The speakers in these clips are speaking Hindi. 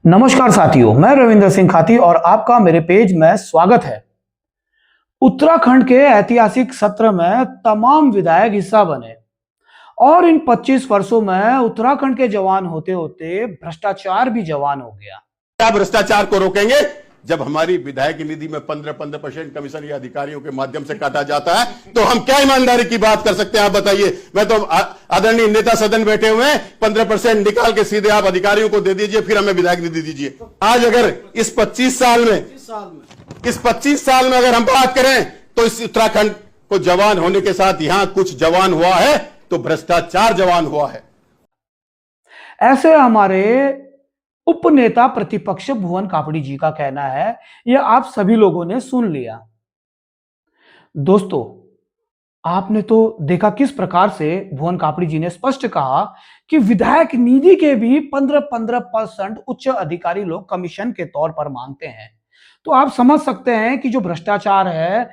नमस्कार साथियों, मैं रविंद्र सिंह खाती और आपका मेरे पेज में स्वागत है। उत्तराखंड के ऐतिहासिक सत्र में तमाम विधायक हिस्सा बने और इन 25 वर्षों में उत्तराखंड के जवान होते होते भ्रष्टाचार भी जवान हो गया। क्या भ्रष्टाचार को रोकेंगे? जब हमारी विधायक निधि में 15% कमीशन या अधिकारियों के माध्यम से काटा जाता है तो हम क्या ईमानदारी की बात कर सकते हैं? आप बताइए। मैं तो आदरणीय नेता सदन बैठे हुए हैं, 15% निकाल के सीधे आप अधिकारियों को दे दीजिए, फिर हमें विधायक निधि दीजिए। आज अगर इस 25 साल में अगर हम बात करें तो इस उत्तराखंड को जवान होने के साथ यहां कुछ जवान हुआ है तो भ्रष्टाचार जवान हुआ है। ऐसे हमारे उपनेता प्रतिपक्ष भुवन कापड़ी जी का कहना है। यह आप सभी लोगों ने सुन लिया। दोस्तों, आपने तो देखा किस प्रकार से भुवन कापड़ी जी ने स्पष्ट कहा कि विधायक निधि के भी 15% उच्च अधिकारी लोग कमीशन के तौर पर मांगते हैं। तो आप समझ सकते हैं कि जो भ्रष्टाचार है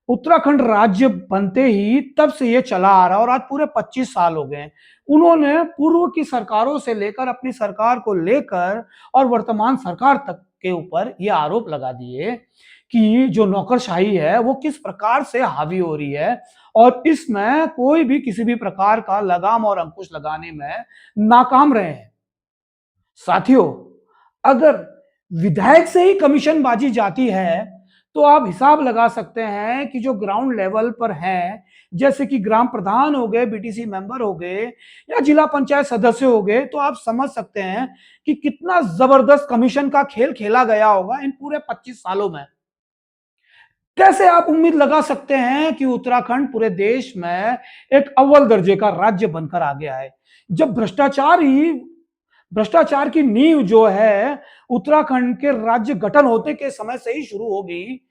उत्तराखंड राज्य बनते ही तब से ये चला आ रहा है और आज पूरे 25 साल हो गए। उन्होंने पूर्व की सरकारों से लेकर अपनी सरकार को लेकर और वर्तमान सरकार तक के ऊपर ये आरोप लगा दिए कि जो नौकरशाही है वो किस प्रकार से हावी हो रही है और इसमें कोई भी किसी भी प्रकार का लगाम और अंकुश लगाने में नाकाम रहे हैं। साथियों, अगर विधायक से ही कमीशन बाजी जाती है तो आप हिसाब लगा सकते हैं कि जो ग्राउंड लेवल पर हैं, जैसे कि ग्राम प्रधान हो गए, बीटीसी मेंबर हो गए या जिला पंचायत सदस्य हो गए, तो आप समझ सकते हैं कि कितना जबरदस्त कमीशन का खेल खेला गया होगा इन पूरे 25 सालों में। कैसे आप उम्मीद लगा सकते हैं कि उत्तराखंड पूरे देश में एक अव्वल दर्जे का राज्य बनकर आ गया है, जब भ्रष्टाचार की नींव जो है उत्तराखंड के राज्य गठन होने के समय से ही शुरू हो गई।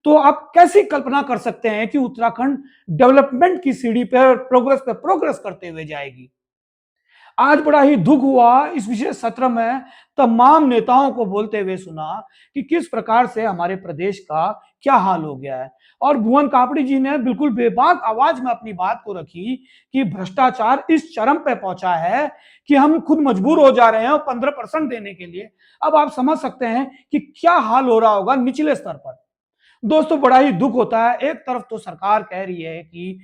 तो आप कैसी कल्पना कर सकते हैं कि उत्तराखंड डेवलपमेंट की सीढ़ी पर प्रोग्रेस करते हुए जाएगी। आज बड़ा ही दुख हुआ इस विशेष सत्र में तमाम नेताओं को बोलते हुए सुना कि किस प्रकार से हमारे प्रदेश का क्या हाल हो गया है और भुवन कापड़ी जी ने बिल्कुल बेबाक आवाज में अपनी बात को रखी कि भ्रष्टाचार इस चरम पे पहुंचा है कि हम खुद मजबूर हो जा रहे हैं 15% देने के लिए। अब आप समझ सकते हैं कि क्या हाल हो रहा होगा निचले स्तर पर। दोस्तों, बड़ा ही दुख होता है। एक तरफ तो सरकार कह रही है कि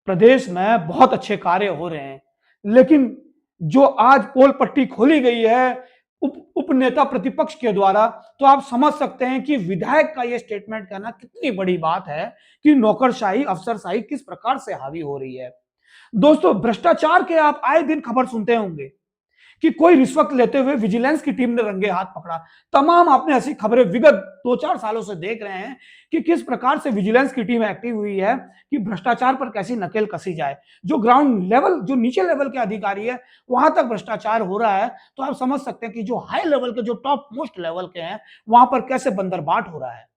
प्रदेश में बहुत अच्छे कार्य हो रहे हैं, लेकिन जो आज पोल पट्टी खोली गई है उपनेता प्रतिपक्ष के द्वारा, तो आप समझ सकते हैं कि विधायक का यह स्टेटमेंट कहना कितनी बड़ी बात है कि नौकरशाही, अफसरशाही किस प्रकार से हावी हो रही है। दोस्तों, भ्रष्टाचार के आप आए दिन खबर सुनते होंगे कि कोई रिश्वत लेते हुए विजिलेंस की टीम ने रंगे हाथ पकड़ा। तमाम आपने ऐसी खबरें विगत 2-4 सालों से देख रहे हैं कि किस प्रकार से विजिलेंस की टीम एक्टिव हुई है कि भ्रष्टाचार पर कैसी नकेल कसी जाए। जो ग्राउंड लेवल, जो नीचे लेवल के अधिकारी है, वहां तक भ्रष्टाचार हो रहा है। तो आप समझ सकते हैं कि जो हाई लेवल के, जो टॉप मोस्ट लेवल के हैं, वहां पर कैसे बंदरबाट हो रहा है।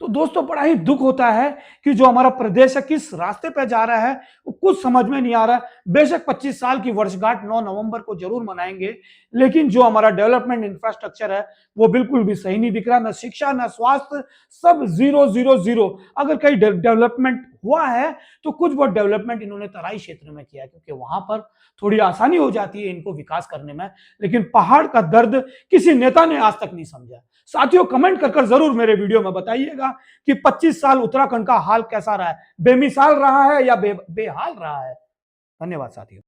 तो दोस्तों, बड़ा ही दुख होता है कि जो हमारा प्रदेश है किस रास्ते पे जा रहा है वो कुछ समझ में नहीं आ रहा है। बेशक 25 साल की वर्षगांठ 9 नवंबर को जरूर मनाएंगे, लेकिन जो हमारा डेवलपमेंट इंफ्रास्ट्रक्चर है वो बिल्कुल भी सही नहीं दिख रहा। न शिक्षा, न स्वास्थ्य, सब जीरो जीरो जीरो। अगर कहीं डेवलपमेंट हुआ है तो कुछ बहुत डेवलपमेंट इन्होंने तराई क्षेत्र में किया, क्योंकि वहां पर थोड़ी आसानी हो जाती है इनको विकास करने में, लेकिन पहाड़ का दर्द किसी नेता ने आज तक नहीं समझा। साथियों, कमेंट कर जरूर मेरे वीडियो में बताइएगा कि 25 साल उत्तराखंड का हाल कैसा रहा है, बेमिसाल रहा है या बेहाल रहा है। धन्यवाद साथियों।